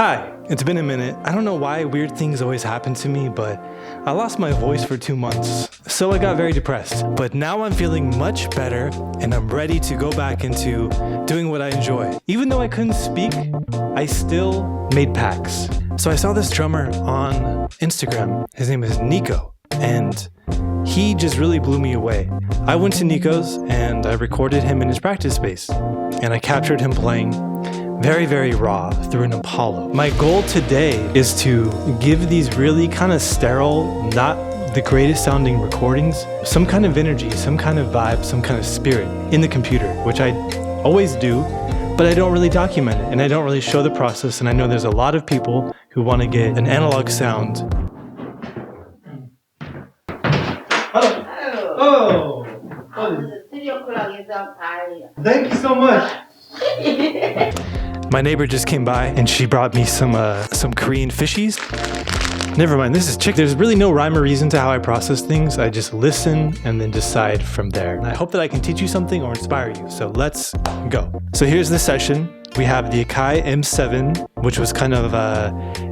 Hi, it's been a minute. I don't know why weird things always happen to me, but I lost my voice for 2 months, so I got very depressed. But now I'm feeling much better, and I'm ready to go back into doing what I enjoy. Even though I couldn't speak, I still made packs. So I saw this drummer on Instagram. His name is Nico, and he just really blew me away. I went to Nico's and I recorded him in his practice space, and I captured him playing very, very raw through an Apollo. My goal today is to give these really kind of sterile, not the greatest sounding recordings, some kind of energy, some kind of vibe, some kind of spirit in the computer, which I always do, but I don't really document it and I don't really show the process. And I know there's a lot of people who want to get an analog sound. Hello. Oh. Thank you so much. My neighbor just came by and she brought me some Korean fishies. Never mind, this is chick. There's really no rhyme or reason to how I process things. I just listen and then decide from there. And I hope that I can teach you something or inspire you. So let's go. So here's the session. We have the Akai M7, which was kind of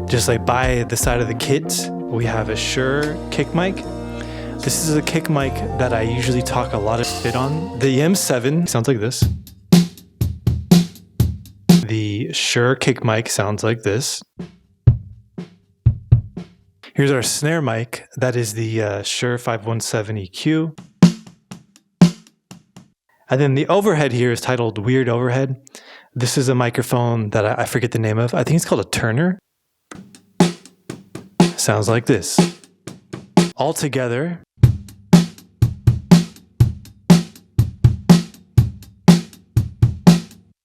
just like by the side of the kit. We have a Shure kick mic. This is a kick mic that I usually talk a lot of shit on. The M7 sounds like this. The Shure kick mic sounds like this. Here's our snare mic. That is the Shure 517 EQ. And then the overhead here is titled Weird Overhead. This is a microphone that I forget the name of. I think it's called a Turner. Sounds like this. All together.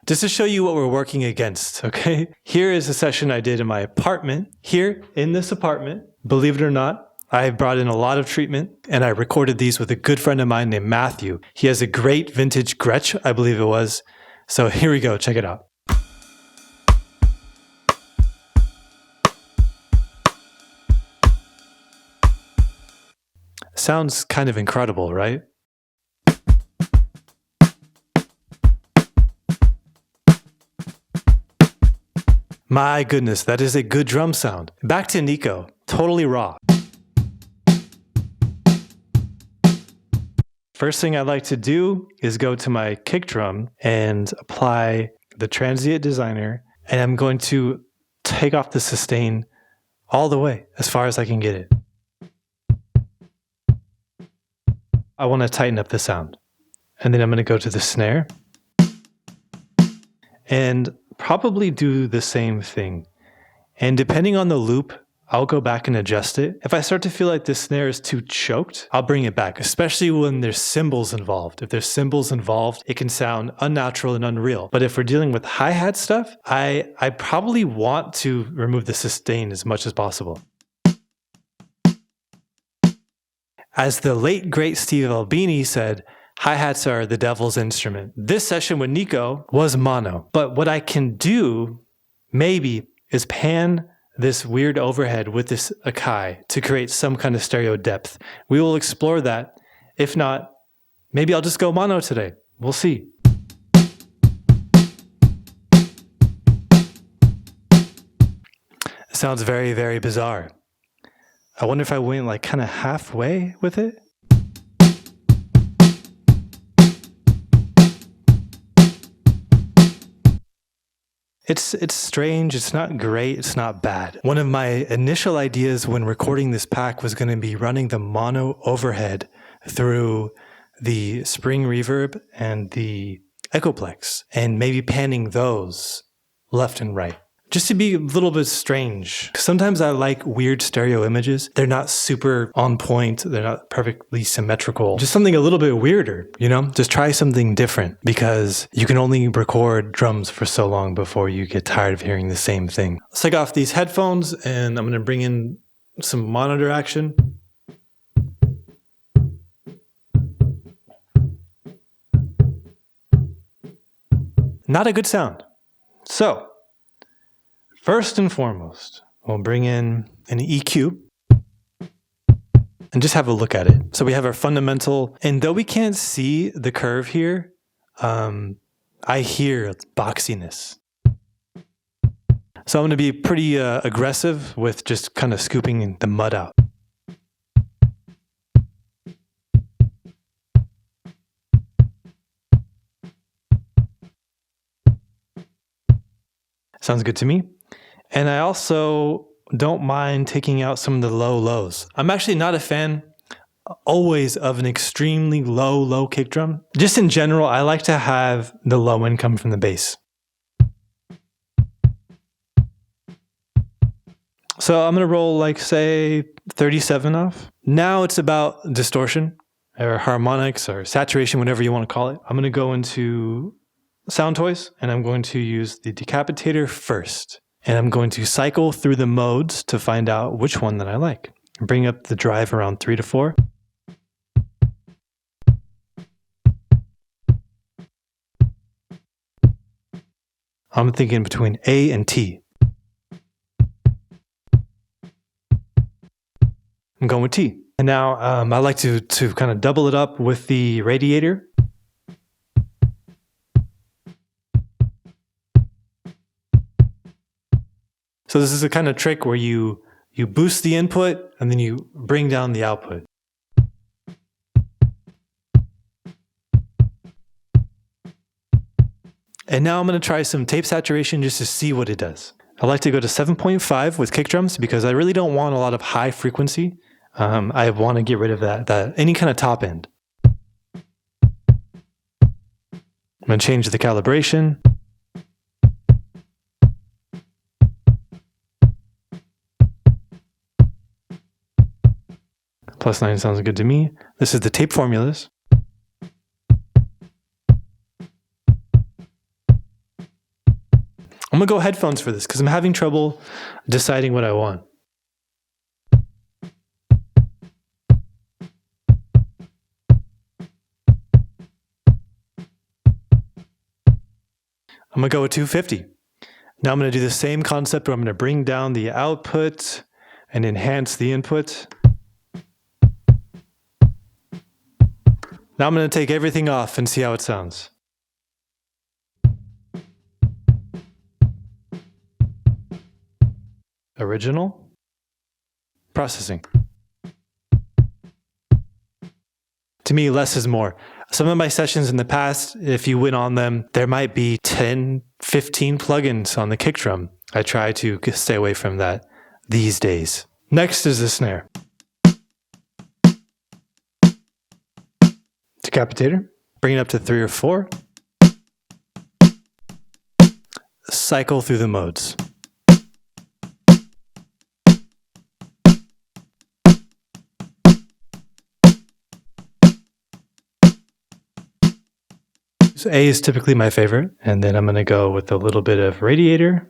Just to show you what we're working against, okay? Here is a session I did in my apartment. Here, in this apartment, believe it or not, I brought in a lot of treatment, and I recorded these with a good friend of mine named Matthew. He has a great vintage Gretsch, I believe it was. So here we go, check it out. Sounds kind of incredible, right? My goodness, that is a good drum sound. Back to Nico, totally raw. First thing I'd like to do is go to my kick drum and apply the Transient Designer, and I'm going to take off the sustain all the way as far as I can get it. I want to tighten up the sound. And then I'm going to go to the snare and probably do the same thing. And depending on the loop, I'll go back and adjust it. If I start to feel like the snare is too choked, I'll bring it back, especially when there's cymbals involved. If there's cymbals involved, it can sound unnatural and unreal. But if we're dealing with hi-hat stuff, I probably want to remove the sustain as much as possible. As the late, great Steve Albini said, hi-hats are the devil's instrument. This session with Nico was mono. But what I can do, maybe, is pan this weird overhead with this Akai to create some kind of stereo depth. We will explore that. If not, maybe I'll just go mono today. We'll see. It sounds very, very bizarre. I wonder if I went like kind of halfway with it. It's strange, it's not great, it's not bad. One of my initial ideas when recording this pack was going to be running the mono overhead through the spring reverb and the Echoplex, and maybe panning those left and right. Just to be a little bit strange. Sometimes I like weird stereo images. They're not super on point. They're not perfectly symmetrical. Just something a little bit weirder, you know? Just try something different because you can only record drums for so long before you get tired of hearing the same thing. Let's take off these headphones and I'm going to bring in some monitor action. Not a good sound. So, first and foremost, we'll bring in an EQ and just have a look at it. So we have our fundamental, and though we can't see the curve here, I hear boxiness. So I'm going to be pretty aggressive with just kind of scooping the mud out. Sounds good to me. And I also don't mind taking out some of the low lows. I'm actually not a fan always of an extremely low kick drum. Just in general, I like to have the low end come from the bass. So I'm going to roll like, say, 37 off. Now it's about distortion or harmonics or saturation, whatever you want to call it. I'm going to go into Sound Toys and I'm going to use the decapitator first. And I'm going to cycle through the modes to find out which one that I like. Bring up the drive around 3 to 4. I'm thinking between A and T. I'm going with T. And now I like to kind of double it up with the radiator. So this is a kind of trick where you boost the input and then you bring down the output. And now I'm going to try some tape saturation just to see what it does. I like to go to 7.5 with kick drums because I really don't want a lot of high frequency. I want to get rid of that any kind of top end. I'm going to change the calibration. +9 sounds good to me. This is the tape formulas. I'm going to go headphones for this because I'm having trouble deciding what I want. I'm going to go with 250. Now I'm going to do the same concept where I'm going to bring down the output and enhance the input. Now I'm going to take everything off and see how it sounds. Original. Processing. To me, less is more. Some of my sessions in the past, if you went on them, there might be 10, 15 plugins on the kick drum. I try to stay away from that these days. Next is the snare. Decapitator. Bring it up to 3 or 4. Cycle through the modes. So A is typically my favorite, and then I'm going to go with a little bit of radiator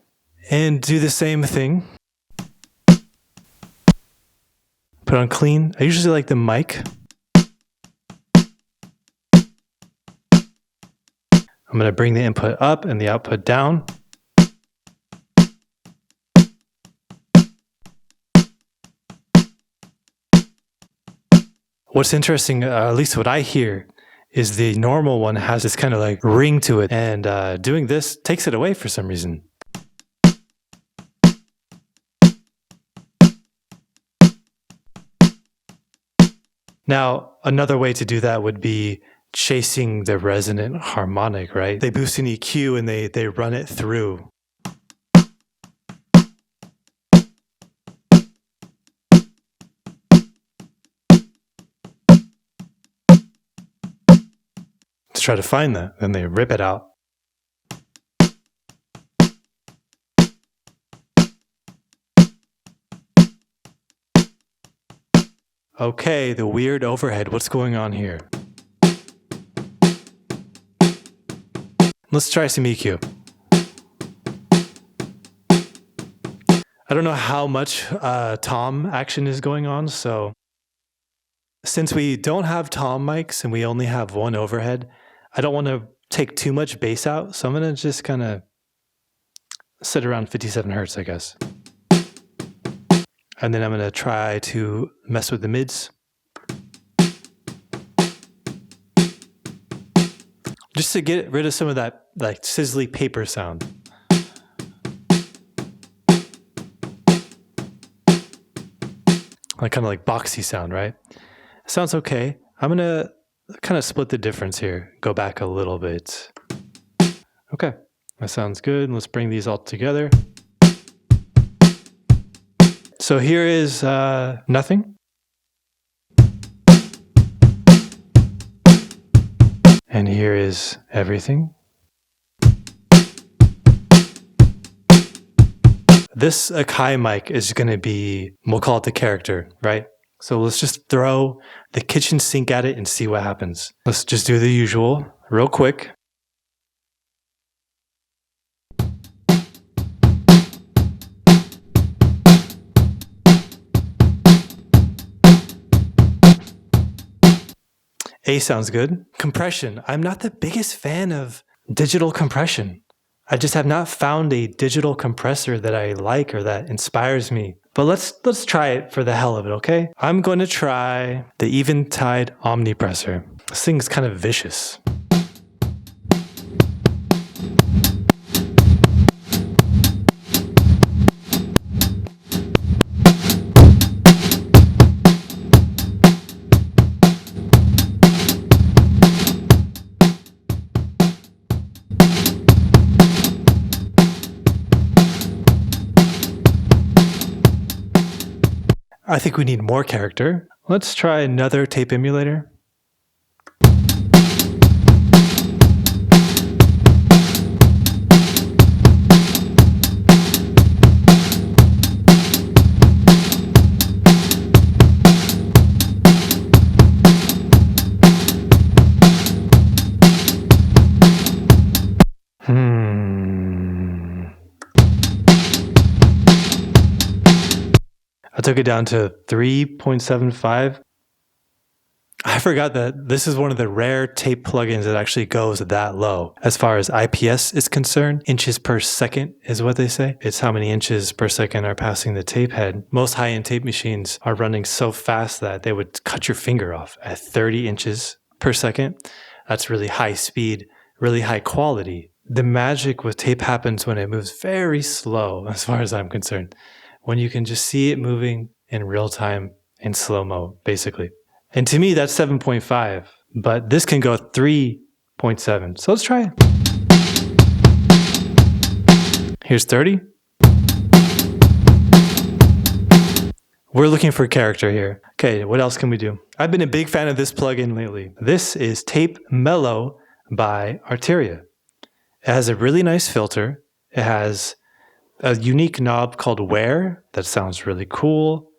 and do the same thing. Put on clean. I usually like the mic. I'm going to bring the input up and the output down. What's interesting, at least what I hear, is the normal one has this kind of like ring to it, and doing this takes it away for some reason. Now, another way to do that would be chasing the resonant harmonic, right? They boost an EQ and they run it through. Try to find that, then they rip it out. Okay, the weird overhead. What's going on here? Let's try some EQ. I don't know how much tom action is going on, so since we don't have tom mics and we only have one overhead, I don't want to take too much bass out, so I'm going to just kind of sit around 57 hertz, I guess. And then I'm going to try to mess with the mids. Just to get rid of some of that like sizzly paper sound. like kind of like boxy sound, right? Sounds okay. I'm gonna kind of split the difference here. Go back a little bit. Okay, that sounds good. Let's bring these all together. So here is nothing. And here is everything. This Akai mic is going to be, we'll call it the character, right? So let's just throw the kitchen sink at it and see what happens. Let's just do the usual real quick. A sounds good. Compression. I'm not the biggest fan of digital compression. I just have not found a digital compressor that I like or that inspires me. But let's try it for the hell of it, okay? I'm going to try the Eventide Omnipressor. This thing's kind of vicious. I think we need more character. Let's try another tape emulator. I took it down to 3.75. I forgot that this is one of the rare tape plugins that actually goes that low. As far as IPS is concerned, inches per second is what they say. It's how many inches per second are passing the tape head. Most high-end tape machines are running so fast that they would cut your finger off at 30 inches per second. That's really high speed, really high quality. The magic with tape happens when it moves very slow, as far as I'm concerned. When you can just see it moving in real time in slow-mo, basically. And to me, that's 7.5, but this can go 3.7. So let's try it. Here's 30. We're looking for character here. Okay, what else can we do? I've been a big fan of this plugin lately. This is Tape Mellow by Arteria. It has a really nice filter. It has a unique knob called Wear that sounds really cool,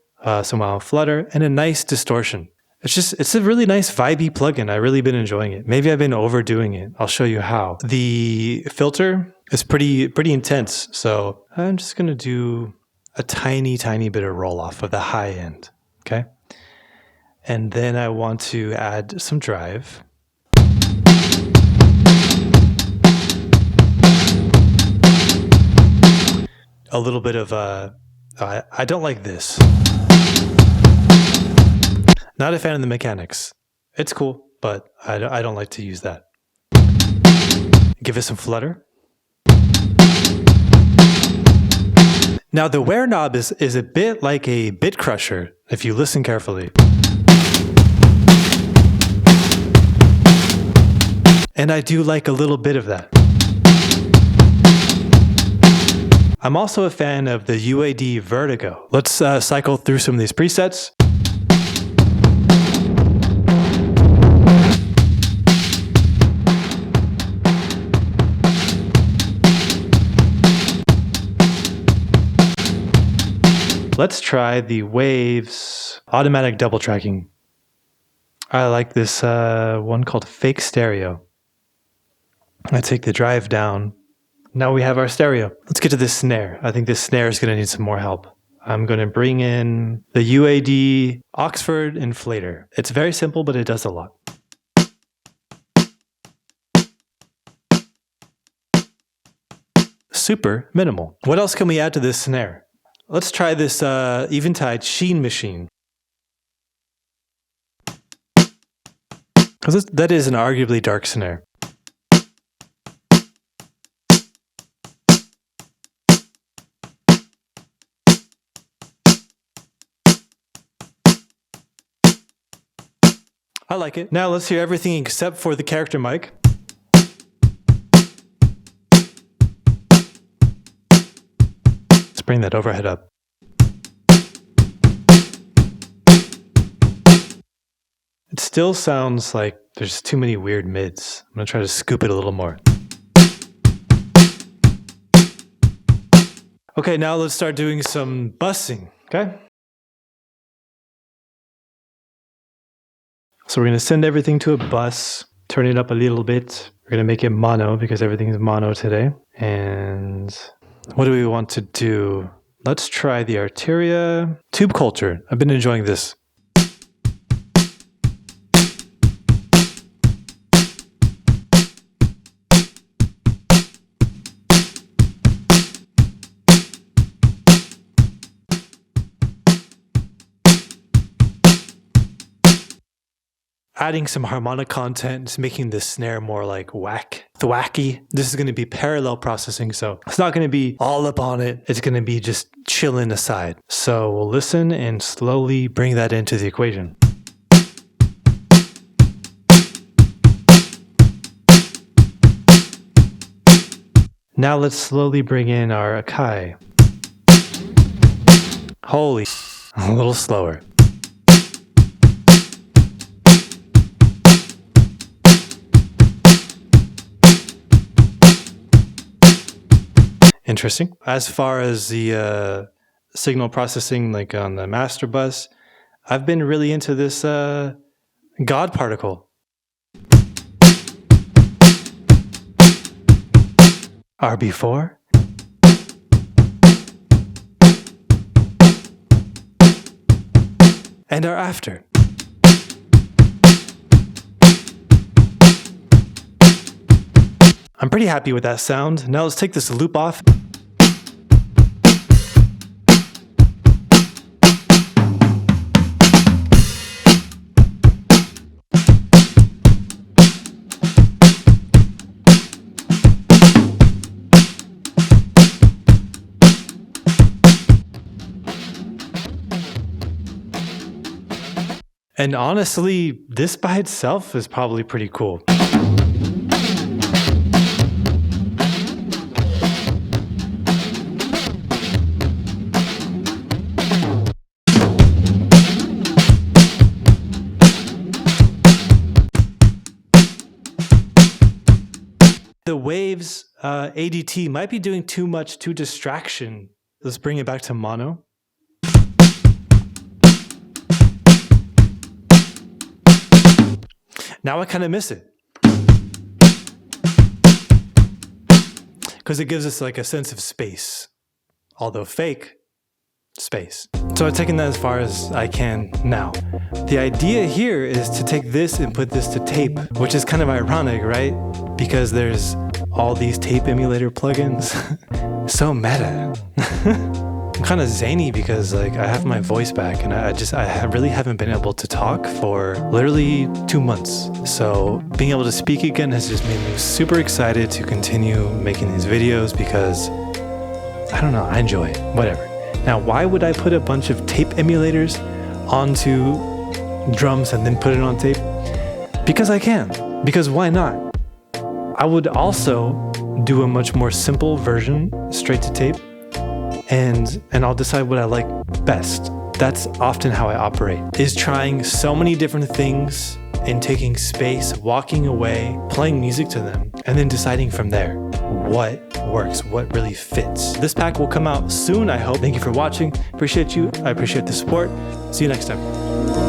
some mild flutter, and a nice distortion. It's a really nice vibey plugin. I've really been enjoying it. Maybe I've been overdoing it. I'll show you how. The filter is pretty intense, so I'm just gonna do a tiny bit of roll off of the high end, okay? And then I want to add some drive. A little bit of I don't like this. Not a fan of the mechanics. It's cool, but I don't like to use that. Give it some flutter. Now the wear knob is a bit like a bit crusher if you listen carefully. And I do like a little bit of that. I'm also a fan of the UAD Vertigo. Let's cycle through some of these presets. Let's try the Waves automatic double tracking. I like this one called Fake Stereo. I take the drive down. Now we have our stereo. Let's get to this snare. I think this snare is going to need some more help. I'm going to bring in the UAD Oxford Inflator. It's very simple, but it does a lot. Super minimal. What else can we add to this snare? Let's try this Eventide Sheen Machine. Because that is an arguably dark snare. I like it. Now let's hear everything except for the character mic. Let's bring that overhead up. It still sounds like there's too many weird mids. I'm gonna try to scoop it a little more. Okay, now let's start doing some bussing, okay? So we're gonna send everything to a bus, turn it up a little bit. We're gonna make it mono because everything is mono today. And what do we want to do? Let's try the Arteria Tube Culture. I've been enjoying this. Adding some harmonic content is making the snare more like thwacky. This is going to be parallel processing, so it's not going to be all up on it. It's going to be just chilling aside. So we'll listen and slowly bring that into the equation. Now let's slowly bring in our Akai. Holy, a little slower. Interesting. As far as the signal processing, like on the master bus, I've been really into this God particle. RB4. And our after. I'm pretty happy with that sound. Now let's take this loop off. And honestly, this by itself is probably pretty cool. The Waves ADT might be doing too much to distraction. Let's bring it back to mono. Now I kind of miss it. Because it gives us like a sense of space. Although fake, space. So I've taken that as far as I can now. The idea here is to take this and put this to tape, which is kind of ironic, right? Because there's all these tape emulator plugins. So meta. I'm kind of zany because like I have my voice back and I really haven't been able to talk for literally 2 months. So being able to speak again has just made me super excited to continue making these videos because I don't know, I enjoy it, whatever. Now, why would I put a bunch of tape emulators onto drums and then put it on tape? Because I can, because why not? I would also do a much more simple version straight to tape. And I'll decide what I like best. That's often how I operate, is trying so many different things and taking space, walking away, playing music to them, and then deciding from there what works, what really fits. This pack will come out soon, I hope. Thank you for watching. Appreciate you. I appreciate the support. See you next time.